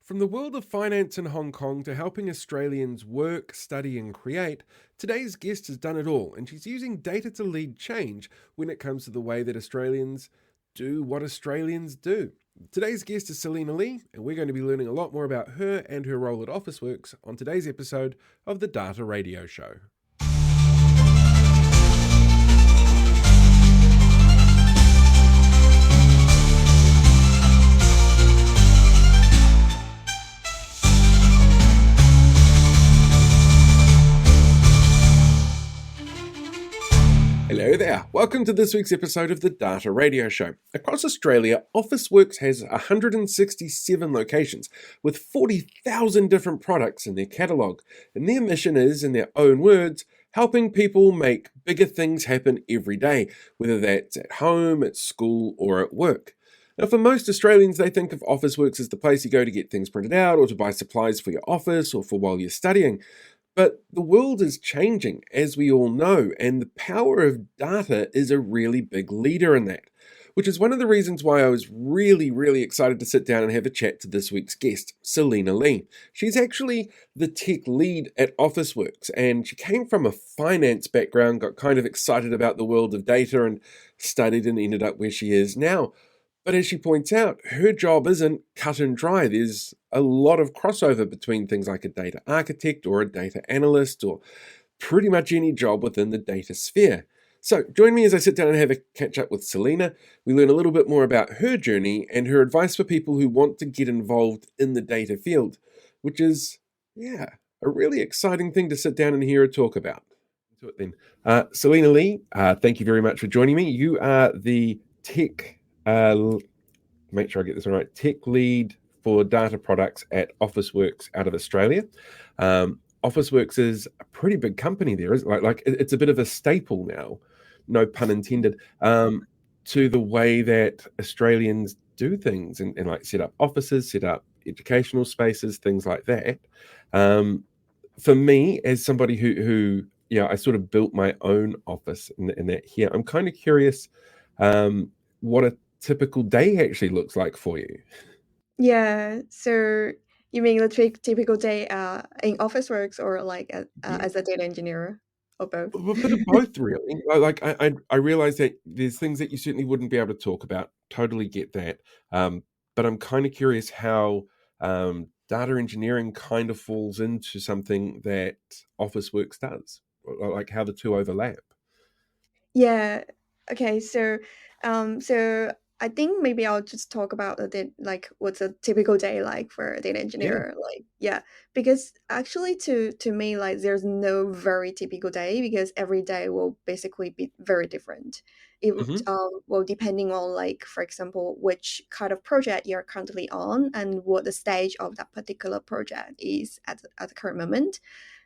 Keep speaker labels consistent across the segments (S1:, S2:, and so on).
S1: From the world of finance in Hong Kong to helping Australians work, study, and create, today's guest has done it all, and she's using data to lead change when it comes to the way that Australians do what Australians do. Today's guest is Selena Li, and we're going to be learning a lot more about her and her role at Officeworks on today's episode of the Data Radio Show. Hello there. Welcome to this week's episode of the Data Radio Show. Across Australia, Officeworks has 167 locations with 40,000 different products in their catalogue. And their mission is, in their own words, helping people make bigger things happen every day, whether that's at home, at school, or at work. Now, for most Australians, they think of Officeworks as the place you go to get things printed out or to buy supplies for your office or for while you're studying. But the world is changing, as we all know, and the power of data is a really big leader in that, which is one of the reasons why I was really excited to sit down and have a chat to this week's guest, Selena Li. She's actually the tech lead at Officeworks, and she came from a finance background, got kind of excited about the world of data and studied and ended up where she is now. But as she points out, her job isn't cut and dry. There's a lot of crossover between things like a data architect or a data analyst or pretty much any job within the data sphere. So join me as I sit down and have a catch up with Selena. We learn a little bit more about her journey and her advice for people who want to get involved in the data field, which is, a really exciting thing to sit down and hear her talk about. To it then. Selena Li, thank you very much for joining me. You are the make sure I get this right, tech lead for data products at Officeworks out of Australia. Officeworks is a pretty big company there, isn't it? Like it's a bit of a staple now, no pun intended, to the way that Australians do things and like set up offices, set up educational spaces, things like that. For me, as somebody who I sort of built my own office in that here, I'm kind of curious what a typical day actually looks like for you.
S2: Yeah, so you mean the typical day in Officeworks or like as a data engineer or both?
S1: A bit of both, really. I realize that there's things that you certainly wouldn't be able to talk about. Totally get that. But I'm kind of curious how data engineering kind of falls into something that Officeworks does, like how the two overlap.
S2: Yeah. Okay. So I think maybe I'll just talk about like what's a typical day like for a data
S1: Yeah.
S2: engineer. Like, yeah, because actually, to me, like, there's no very typical day because every day will basically be very different. It
S1: Hmm.
S2: well, depending on, like, for example, which kind of project you're currently on and what the stage of that particular project is at the current moment.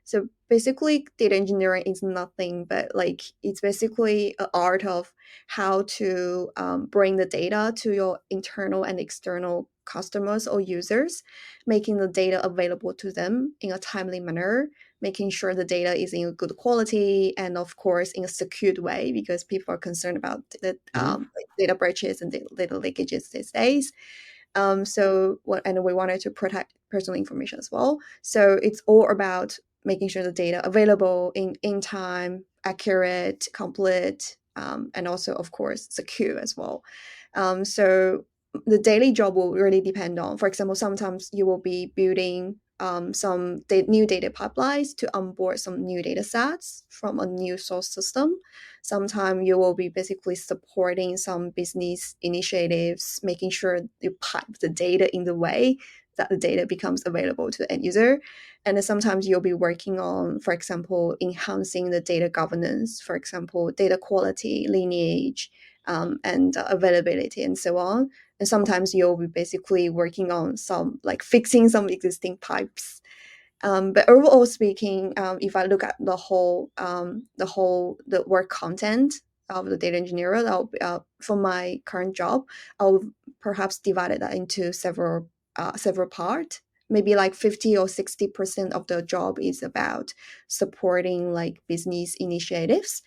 S2: So basically, data engineering is nothing but, like, it's basically an art of how to bring the data to your internal and external customers or users, making the data available to them in a timely manner, making sure the data is in a good quality, and of course in a secured way because people are concerned about the
S1: Hmm.
S2: like data breaches and data leakages these days. And we wanted to protect personal information as well. So it's all about making sure the data available in time, accurate, complete, and also, of course, secure as well. So the daily job will really depend on, for example, sometimes you will be building some new data pipelines to onboard some new data sets from a new source system. Sometimes you will be basically supporting some business initiatives, making sure you pipe the data in the way that the data becomes available to the end user. And then sometimes you'll be working on, for example, enhancing the data governance, for example, data quality, lineage, and availability, and so on. And sometimes you'll be basically working on some, like, fixing some existing pipes. But overall speaking, if I look at the work content of the data engineer, for my current job, I'll perhaps divide it into several parts. Maybe like 50 or 60% of the job is about supporting, like, business initiatives.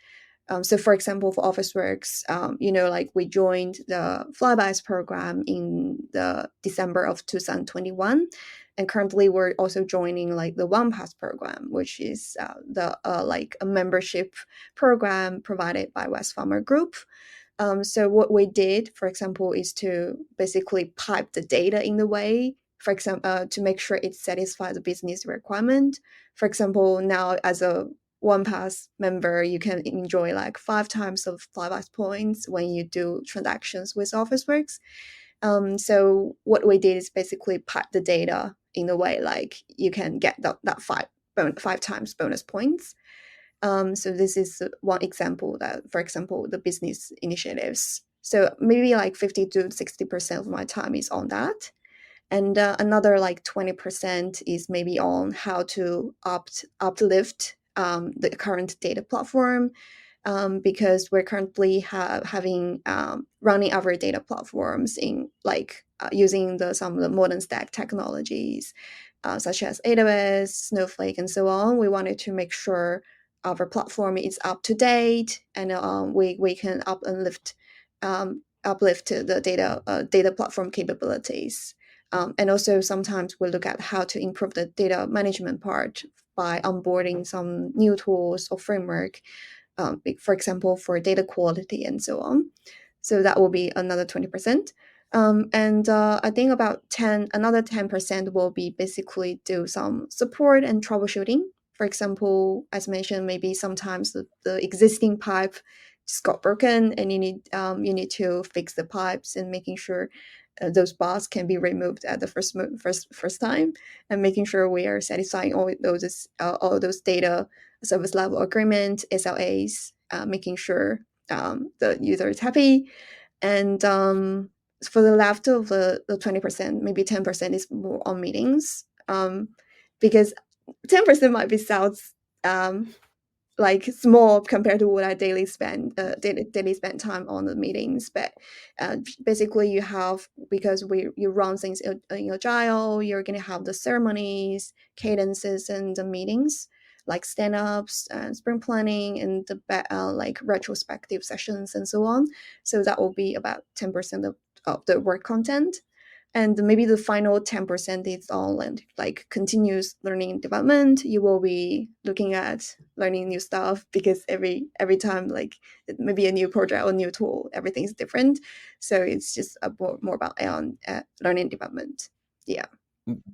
S2: So, for example, for Officeworks, like we joined the Flybys program in the December of 2021, and currently we're also joining like the One Pass program, which is the like a membership program provided by West Farmer Group. So what we did, for example, is to basically pipe the data in the way, for example, to make sure it satisfies the business requirement. For example, now as a OnePass member, you can enjoy like 5 times of Flybuys points when you do transactions with Officeworks. So what we did is basically pipe the data in the way like you can get that 5 times bonus points. So this is one example that, for example, the business initiatives. So maybe like 50 to 60% of my time is on that. And another like 20% is maybe on how to uplift the current data platform, because we're currently having running our data platforms in like using some of the modern stack technologies, such as AWS, Snowflake, and so on. We wanted to make sure our platform is up to date, and we can uplift the data platform capabilities. And also sometimes we look at how to improve the data management part by onboarding some new tools or framework, for example, for data quality and so on. So that will be another 20%. And I think another 10% will be basically do some support and troubleshooting. For example, as mentioned, maybe sometimes the existing pipe just got broken, and you need to fix the pipes and making sure those bars can be removed at the first time, and making sure we are satisfying all those data service level agreement SLAs, making sure the user is happy. And for the left of the 20%, maybe 10% is more on meetings, because 10% might be sounds like small compared to what I daily spend time on the meetings. But basically you have, because you run things in agile, you're going to have the ceremonies, cadences, and the meetings like stand-ups and sprint planning and the like retrospective sessions and so on. So that will be about 10% of the work content. And maybe the final 10% is on like continuous learning and development. You will be looking at learning new stuff, because every time, like maybe a new project or new tool, everything's different. So it's just more about learning and development. Yeah.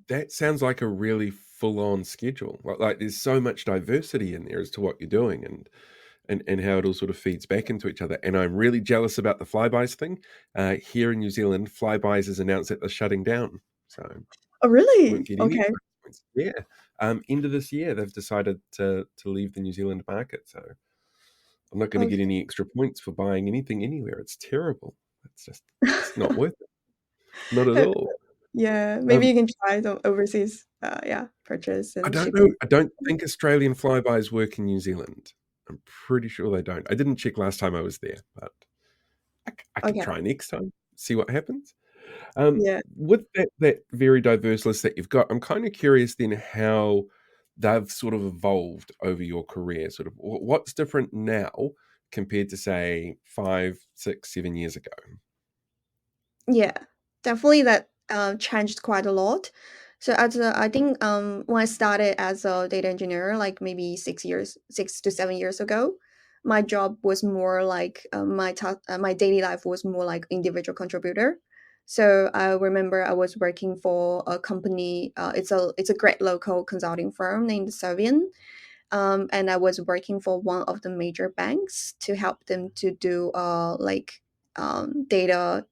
S1: That sounds like a really full-on schedule. Like there's so much diversity in there as to what you're doing, and how it all sort of feeds back into each other. And I'm really jealous about the Flybys thing. Here in New Zealand, Flybys has announced that they're shutting down, so
S2: Oh,
S1: you won't
S2: really?
S1: get any
S2: Okay.
S1: points. Yeah, end of this year they've decided to leave the New Zealand market. So I'm not going to get
S2: Okay.
S1: any extra points for buying anything anywhere. It's terrible. It's not worth it. Not at all.
S2: Yeah, maybe
S1: Um,
S2: you can try the overseas, purchase
S1: I
S2: and
S1: don't know.
S2: shipping.
S1: I don't think Australian Flybys work in New Zealand. I'm pretty sure they don't. I didn't check last time I was there, but I can
S2: Okay.
S1: try next time, see what happens.
S2: Yeah.
S1: With that very diverse list that you've got, I'm kind of curious then how they've sort of evolved over your career. Sort of what's different now compared to say 5, 6, 7 years ago.
S2: Yeah, definitely that changed quite a lot. So I think when I started as a data engineer, like maybe 6 to 7 years ago, my job was more like my daily life was more like individual contributor. So I remember I was working for a company. It's a great local consulting firm named Servian, and I was working for one of the major banks to help them to do like data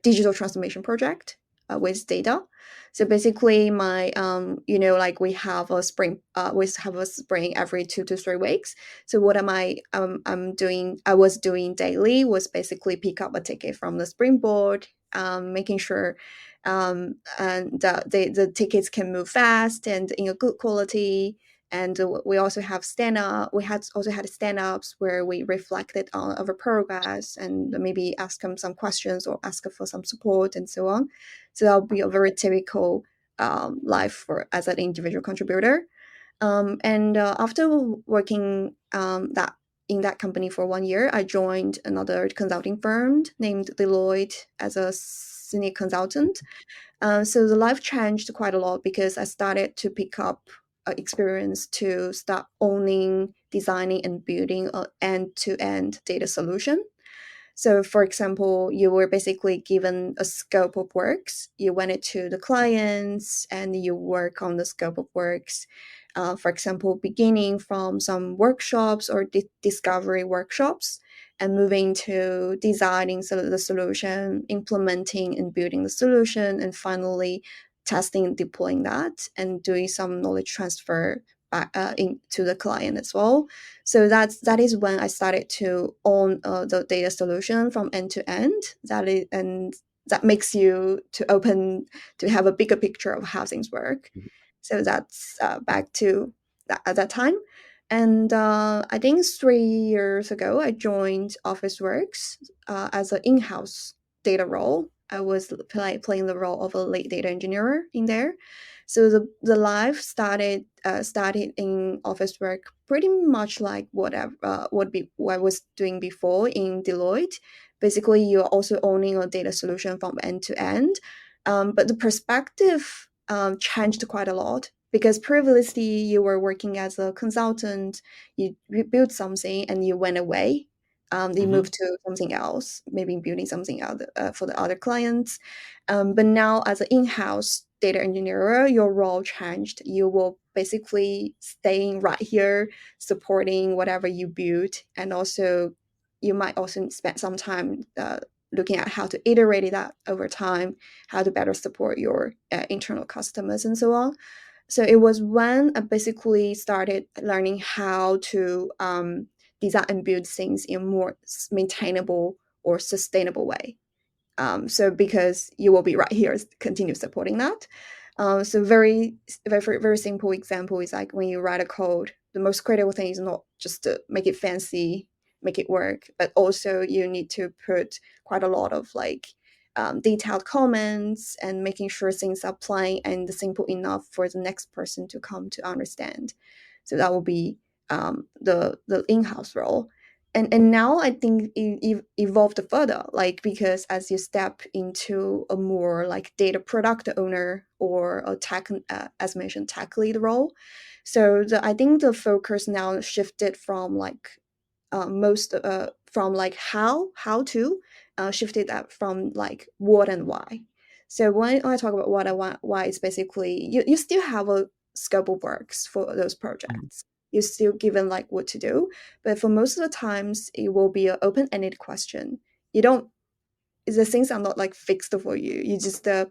S2: digital transformation project with data. So basically, my like we have a spring every 2 to 3 weeks. So what I'm doing I was doing daily was basically pick up a ticket from the springboard, making sure and the tickets can move fast and in a good quality. And we also have stand up. We had also had stand ups where we reflected on our progress and maybe ask them some questions or ask for some support and so on. So that'll be a very typical life for as an individual contributor. And after working that in that company for 1 year, I joined another consulting firm named Deloitte as a senior consultant. So the life changed quite a lot because I started to pick up experience to start owning, designing, and building an end-to-end data solution. So, for example, you were basically given a scope of works. You went it to the clients and you work on the scope of works. For example, beginning from some workshops or discovery workshops and moving to designing the solution, implementing and building the solution, and finally testing and deploying that and doing some knowledge transfer back into the client as well. So that is when I started to own the data solution from end to end. And that makes you to have a bigger picture of how things work.
S1: Mhm.
S2: So that's back to at that time. And I think 3 years ago, I joined Officeworks as an in-house data role. I was playing the role of a lead data engineer in there. So the life started in office work pretty much like what I was doing before in Deloitte. Basically, you're also owning a data solution from end to end, but the perspective changed quite a lot because previously you were working as a consultant, you built something and you went away. You
S1: Mhm.
S2: moved to something else, maybe building something out for the other clients. But now, as an in-house data engineer, your role changed. You will basically staying right here, supporting whatever you build, and also you might also spend some time looking at how to iterate that over time, how to better support your internal customers, and so on. So it was when I basically started learning how to design and build things in a more maintainable or sustainable way. So because you will be right here, continue supporting that. So very simple example is like when you write a code, the most critical thing is not just to make it fancy, make it work, but also you need to put quite a lot of like detailed comments and making sure things are plain and simple enough for the next person to come to understand. So that will be the in-house role. And now I think it evolved further, like because as you step into a more like data product owner or a tech, as mentioned, tech lead role. So I think the focus now shifted from like most from like how to shifted that from like what and why. So when I talk about what I want, why, it's basically you still have a scope of works for those
S1: Mhm.
S2: projects. You're still given like what to do, but for most of the times it will be an open-ended question. You don't the things are not like fixed for you. You just the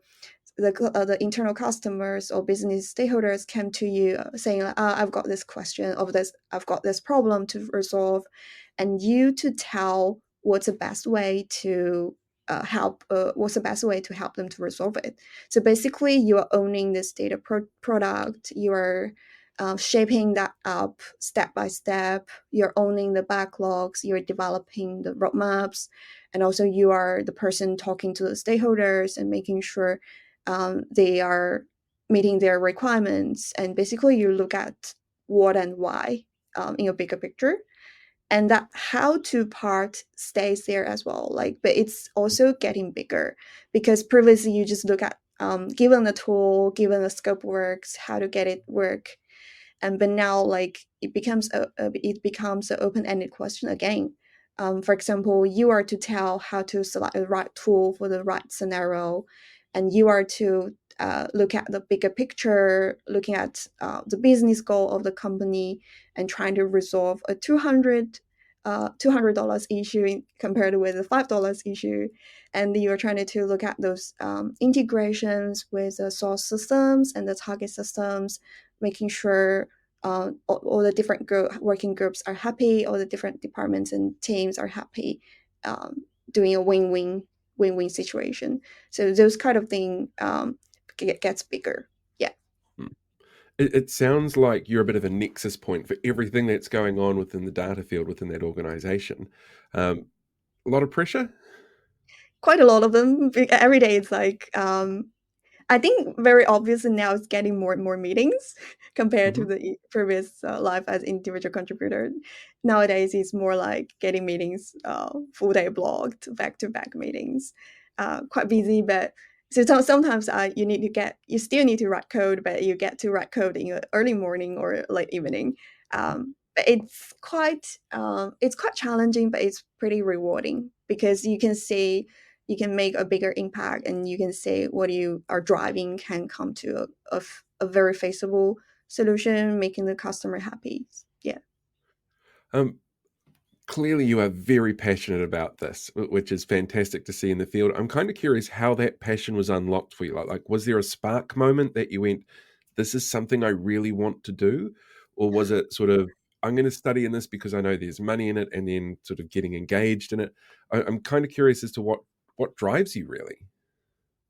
S2: internal customers or business stakeholders came to you saying like, I've got this question of this, I've got this problem to resolve, and you to tell what's the best way to what's the best way to help them to resolve it. So basically you are owning this data product, you are shaping that up step by step, you're owning the backlogs, you're developing the roadmaps, and also you are the person talking to the stakeholders and making sure they are meeting their requirements. And basically you look at what and why in a bigger picture, and that how to part stays there as well, like, but it's also getting bigger because previously you just look at given the tool, given the scope works, how to get it work. And but now like it becomes an open-ended question again. For example, you are to tell how to select the right tool for the right scenario, and you are to look at the bigger picture, looking at the business goal of the company and trying to resolve a $200 issue compared with a $5 issue. And you're trying to look at those integrations with the source systems and the target systems, making sure all the different working groups are happy, all the different departments and teams are happy, doing a win-win situation. So those kind of thing gets bigger. Yeah.
S1: Mm. It sounds like you're a bit of a nexus point for everything that's going on within the data field within that organization. A lot of pressure?
S2: Quite a lot of them. Every day it's like I think very obviously now it's getting more and more meetings compared to
S1: Hmm.
S2: the previous life as individual contributor. Nowadays, it's more like getting meetings full day blocked, back to back meetings. Quite busy, but sometimes you still need to write code, but you get to write code in the early morning or late evening. But it's quite challenging, but it's pretty rewarding because you can make a bigger impact, and you can say what you are driving can come to a very feasible solution, making the customer happy. Yeah.
S1: Um, Clearly, you are very passionate about this, which is fantastic to see in the field. I'm kind of curious how that passion was unlocked for you. Was there a spark moment that you went, "This is something I really want to do," or was it sort of, "I'm going to study in this because I know there's money in it," and then sort of getting engaged in it? I'm kind of curious as to what drives you really.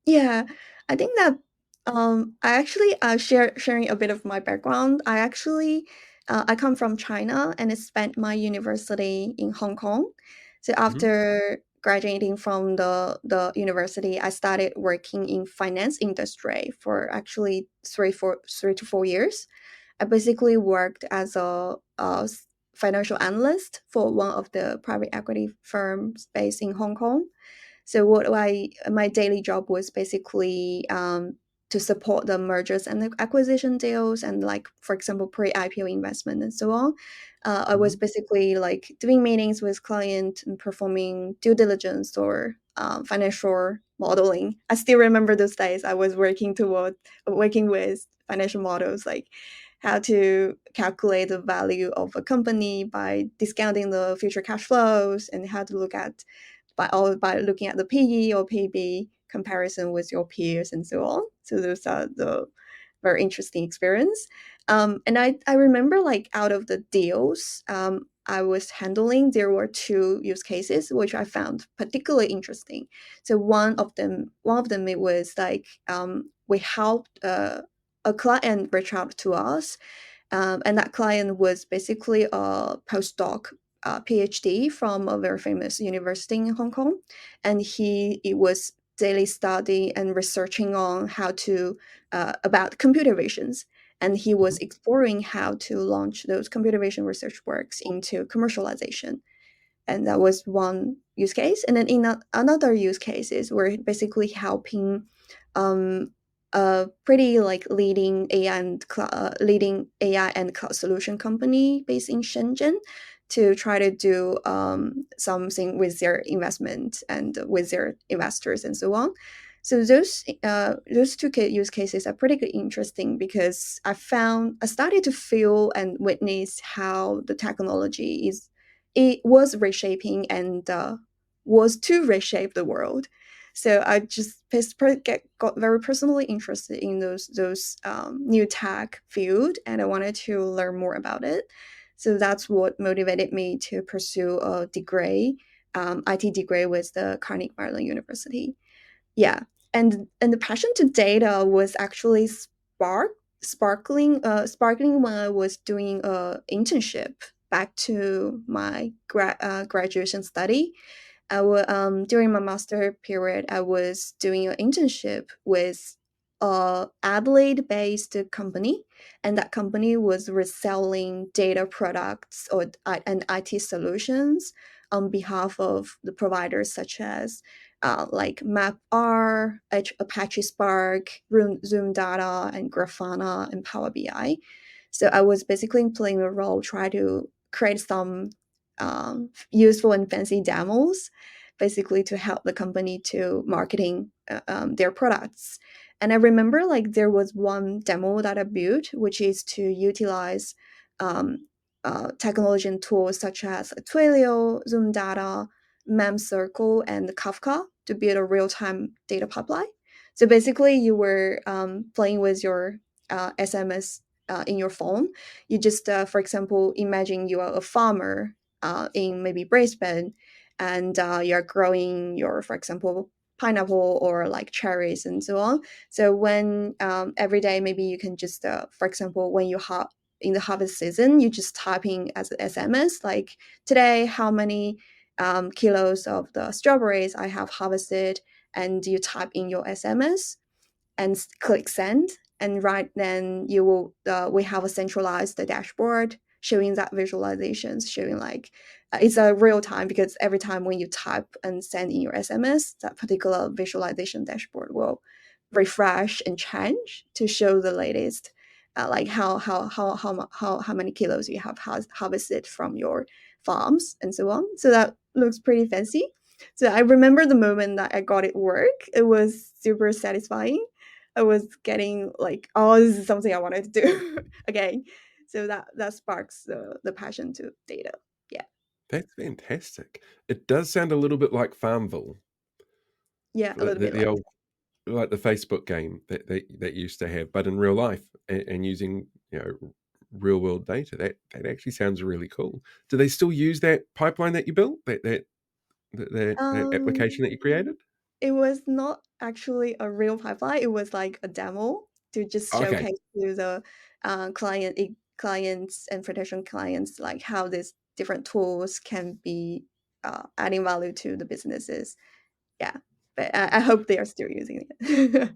S2: Yeah, I think that I actually sharing a bit of my background. I come from China and I spent my university in Hong Kong. So
S1: Hmm.
S2: after graduating from the university, I started working in finance industry for actually 3 to 4 years. I basically worked as a financial analyst for one of the private equity firms based in Hong Kong. So my daily job was basically to support the mergers and the acquisition deals, and like for example pre-IPO investment and so on. I was
S1: Hmm.
S2: basically like doing meetings with client and performing due diligence or financial modeling. I still remember those days. I was working with financial models, like how to calculate the value of a company by discounting the future cash flows, and how to look at by looking at the PE or PB comparison with your peers and so on. So those are the very interesting experience. And I remember like out of the deals I was handling, there were two use cases which I found particularly interesting. So one of them it was like we helped a client reach out to us, and that client was basically a postdoc, PhD from a very famous university in Hong Kong, and it was daily study and researching on how to about computer visions, and he was
S1: Hmm.
S2: exploring how to launch those computer vision research works into commercialization. And that was one use case. And then another use case is we're basically helping um, a pretty like leading AI and cloud solution company based in Shenzhen to try to do something with their investment and with their investors and so on. So those two use cases are pretty interesting because I started to feel and witness how the technology is it was reshaping and was to reshape the world. So I just got very personally interested in those new tech field, and I wanted to learn more about it. So that's what motivated me to pursue a degree, IT degree with the Carnegie Mellon University. Yeah, and the passion to data was actually sparkling when I was doing a internship back to my graduation study. During my master period, I was doing an internship with a Adelaide-based company, and that company was reselling data products and IT solutions on behalf of the providers such as like MapR, Apache Spark, Zoom Data, and Grafana and Power BI. So I was basically playing a role, try to create some useful and fancy demos, basically to help the company to marketing their products. And I remember like there was one demo that I built, which is to utilize technology and tools such as Twilio, Zoom Data, MemCircle, and Kafka to build a real-time data pipeline. So basically, you were playing with your SMS in your phone. You just, for example, imagine you are a farmer in maybe Brisbane, and you're growing your, for example, pineapple or like cherries and so on. So when every day, maybe you can just, for example, when you have in the harvest season, you just type in as an SMS like today, how many kilos of the strawberries I have harvested, and you type in your SMS, and click send. And right then you will we have a centralized dashboard showing that visualizations, showing like it's a real time, because every time when you type and send in your SMS, that particular visualization dashboard will refresh and change to show the latest, like how many kilos you have harvested from your farms and so on. So that looks pretty fancy. So I remember the moment that I got it work. It was super satisfying. I was getting like, oh, this is something I wanted to do again. So that sparks the passion to data. Yeah.
S1: That's fantastic. It does sound a little bit like Farmville,
S2: Yeah, a
S1: like
S2: little bit
S1: the
S2: like.
S1: old, like the Facebook game that used to have, but in real life, and using, real world data. That actually sounds really cool. Do they still use that pipeline that you built? That application that you
S2: Um,
S1: created?
S2: it was not actually a real pipeline. It was like a demo to just
S1: Okay.
S2: showcase to the clients and potential clients like how these different tools can be adding value to the businesses. Yeah, but I hope they are still using it.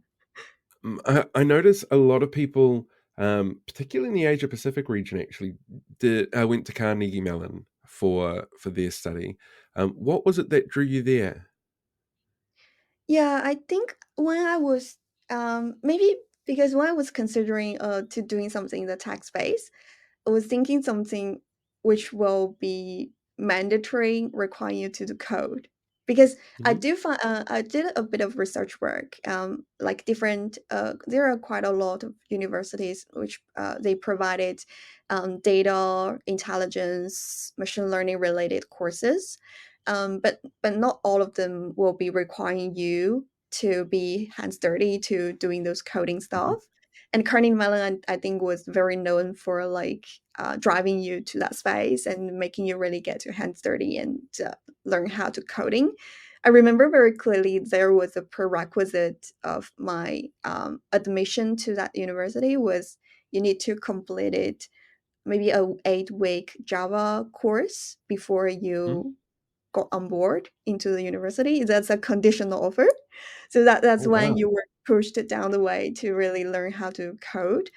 S1: I notice a lot of people, particularly in the Asia Pacific region, actually did went to Carnegie Mellon for their study. What was it that drew you there?
S2: Yeah, I think when I was maybe because when I was considering to doing something in the tech space, I was thinking something which will be mandatory, requiring you to do code. Because
S1: Hmm.
S2: I did a bit of research work, like different. There are quite a lot of universities which they provided data intelligence, machine learning related courses, but not all of them will be requiring you to be hands dirty to doing those coding
S1: Hmm.
S2: stuff. And Carnegie Mellon, I think, was very known for like driving you to that space and making you really get your hands dirty and learn how to coding. I remember very clearly there was a prerequisite of my admission to that university was you need to complete it maybe a 8-week Java course before
S1: Hmm.
S2: you got on board into the university. That's a conditional offer. So
S1: Oh
S2: that's when
S1: wow.
S2: you were pushed down the way to really learn how to code.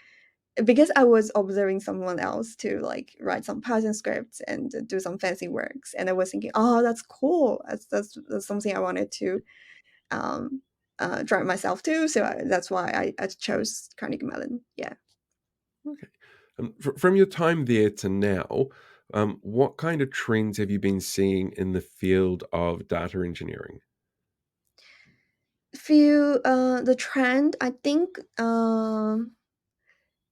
S2: Because I was observing someone else to like write some Python scripts and do some fancy works, and I was thinking, oh, that's cool. That's something I wanted to um, drive myself to. So that's why I chose Carnegie Mellon. Yeah.
S1: Okay. From your time there to now, what kind of trends have you been seeing in the field of data engineering?
S2: Feel the trend. I think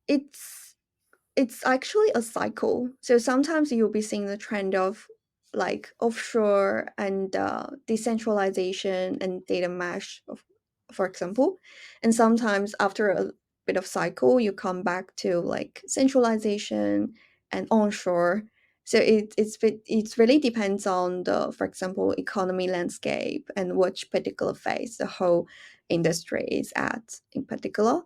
S2: it's it's actually a cycle. So sometimes you'll be seeing the trend of like offshore and decentralization and data mesh, for example. And sometimes after a bit of cycle, you come back to like centralization and onshore. So it's really depends on the, for example, economy landscape and which particular phase the whole industry is at in particular.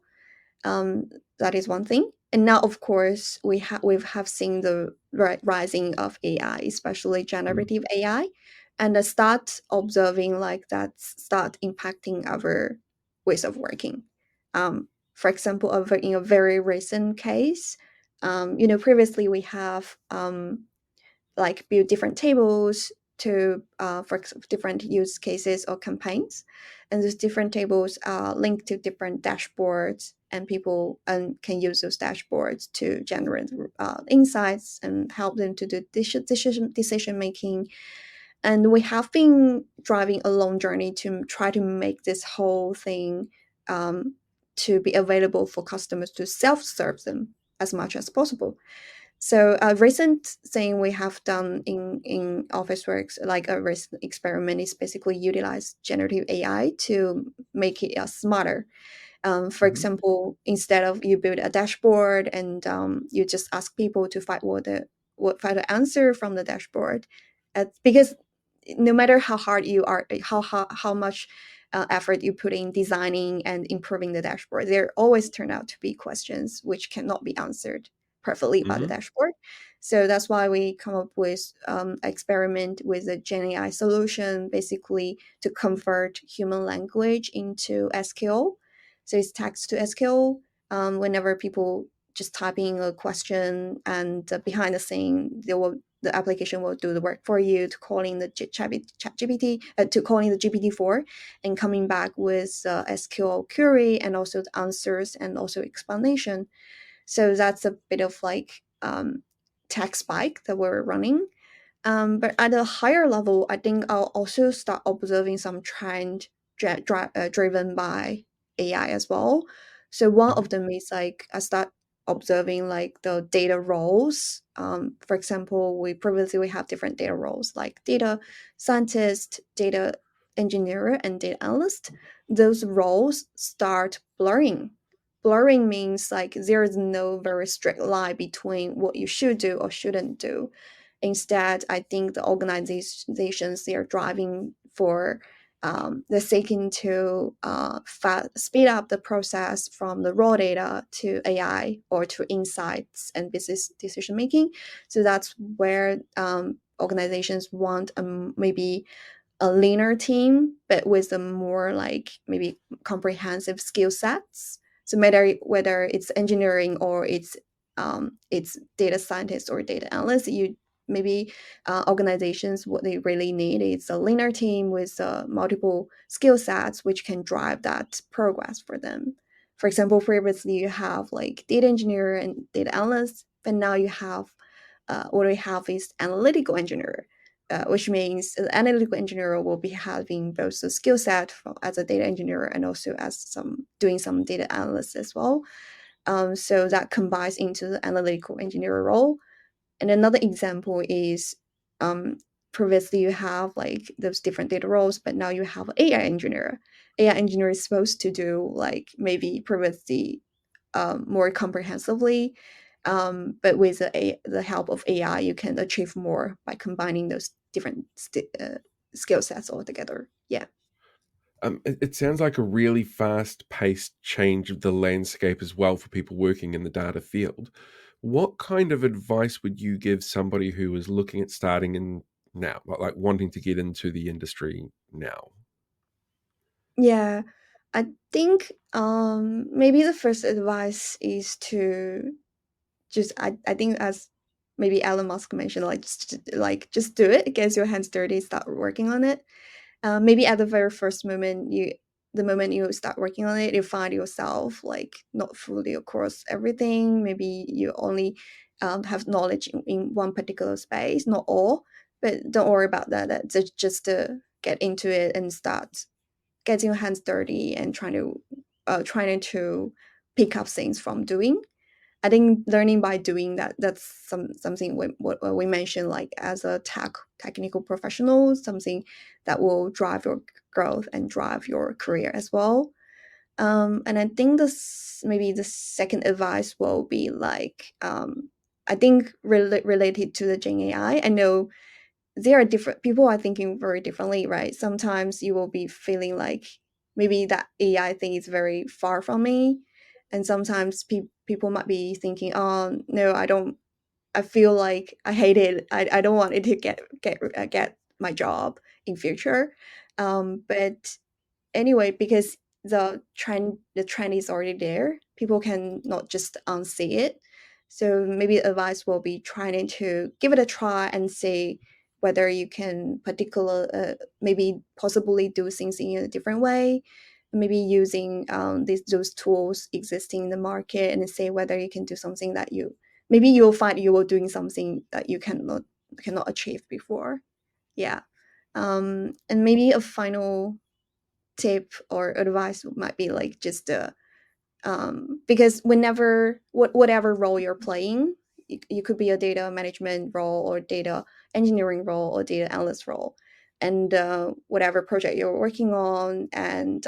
S2: um, that is one thing. And now, of course, we have seen the rising of AI, especially
S1: Mhm.
S2: generative AI, and start observing like that start impacting our ways of working. For example, in a very recent case, previously we have like build different tables to for different use cases or campaigns, and those different tables are linked to different dashboards, and people can use those dashboards to generate insights and help them to do decision making. And we have been driving a long journey to try to make this whole thing um, to be available for customers to self-serve them as much as possible. So a recent thing we have done in Officeworks, like a recent experiment, is basically utilize generative AI to make it smarter. For
S1: Mhm.
S2: example, instead of you build a dashboard and you just ask people to find the answer from the dashboard, because no matter how hard you are, how much effort you put in designing and improving the dashboard, there always turn out to be questions which cannot be answered perfectly by the
S1: Mhm.
S2: dashboard. So that's why we come up with experiment with a Gen AI solution, basically to convert human language into SQL So it's text to SQL. Whenever people just typing a question, and behind the scene, the application will do the work for you, to calling the ChatGPT, to calling the GPT-4, and coming back with SQL query, and also the answers, and also explanation. So that's a bit of like tech spike that we're running. But at a higher level, I think I'll also start observing some trend driven by AI as well. So one
S1: Mhm.
S2: of them is like I start observing like the data roles. For example, we have different data roles like data scientist, data engineer, and data analyst. Those roles start blurring. Blurring means like there is no very strict line between what you should do or shouldn't do. Instead, I think the organizations, they are driving for they're seeking to speed up the process from the raw data to AI or to insights and business decision making. So that's where organizations want maybe a leaner team, but with a more like maybe comprehensive skill sets. So matter whether it's engineering or it's data scientist or data analyst, you maybe organizations, what they really need is a leaner team with multiple skill sets which can drive that progress for them. For example, previously you have like data engineer and data analyst, but now you have what we have is analytical engineer, which means the analytical engineer will be having both the skill set as a data engineer and also as some doing some data analysis as well. So that combines into the analytical engineer role. And another example is previously you have like those different data roles, but now you have AI engineer. AI engineer is supposed to do like maybe previously more comprehensively. But with the help of AI, you can achieve more by combining those different skill sets all together. Yeah.
S1: It sounds like a really fast-paced change of the landscape as well for people working in the data field. What kind of advice would you give somebody who is looking at starting in now, like wanting to get into the industry now?
S2: Yeah. I think maybe the first advice is to I think as maybe Elon Musk mentioned, like just do it, get your hands dirty, start working on it. Maybe at the very first moment the moment you start working on it, you find yourself like not fully across everything. Maybe you only have knowledge in one particular space, not all. But don't worry about that. That's just to get into it and start getting your hands dirty and trying to pick up things from doing. I think learning by doing that's something what we mentioned like as a technical professional, something that will drive your growth and drive your career as well. And I think this maybe the second advice will be like I think related to the Gen AI. I know there are different people are thinking very differently, right? Sometimes you will be feeling like maybe that AI thing is very far from me, and sometimes people might be thinking, "Oh no, I don't. I feel like I hate it. I don't want it to get my job in future." But anyway, because the trend is already there, people can not just unsee it. So maybe advice will be trying to give it a try and see whether you can maybe possibly do things in a different way, maybe using those tools existing in the market, and say whether you can do something that maybe you'll find you were doing something that you cannot achieve before. Yeah. And maybe a final tip or advice might be like just because whatever role you're playing, you could be a data management role or data engineering role or data analyst role, and whatever project you're working on, and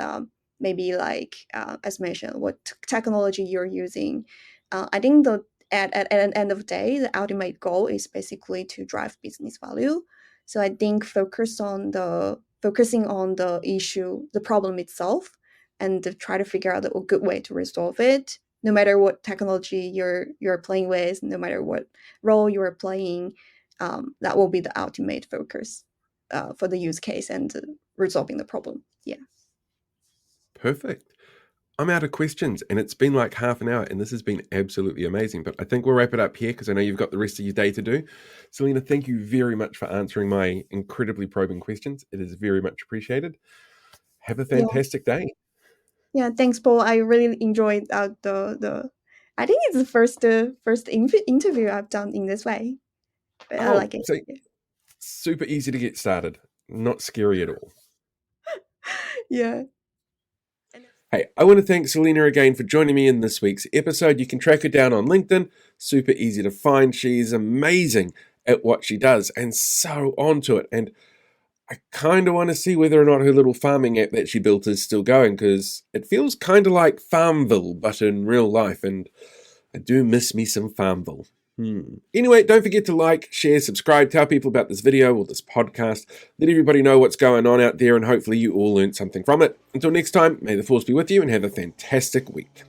S2: maybe like as mentioned what technology you're using. I think at an end of the day, the ultimate goal is basically to drive business value. So I think focusing on the issue, the problem itself, and to try to figure out a good way to resolve it, no matter what technology you're playing with, no matter what role you're playing. That will be the ultimate focus for the use case and resolving the problem. Yeah.
S1: Perfect. I'm out of questions, and it's been like half an hour, and this has been absolutely amazing. But I think we'll wrap it up here because I know you've got the rest of your day to do. Selena, thank you very much for answering my incredibly probing questions. It is very much appreciated. Have a
S2: Yeah,
S1: fantastic day.
S2: yeah. Thanks, Paul. I really enjoyed the. I think it's the first interview I've done in this way. But I
S1: Oh,
S2: like it.
S1: so super easy to get started. Not scary at all.
S2: Yeah.
S1: Hey, I want to thank Selena again for joining me in this week's episode. You can track her down on LinkedIn. Super easy to find. She's amazing at what she does and so onto it. And I kind of want to see whether or not her little farming app that she built is still going because it feels kind of like Farmville, but in real life. And I do miss me some Farmville. Anyway, don't forget to like, share, subscribe, tell people about this video or this podcast. Let everybody know what's going on out there, and hopefully you all learned something from it. Until next time, may the force be with you and have a fantastic week.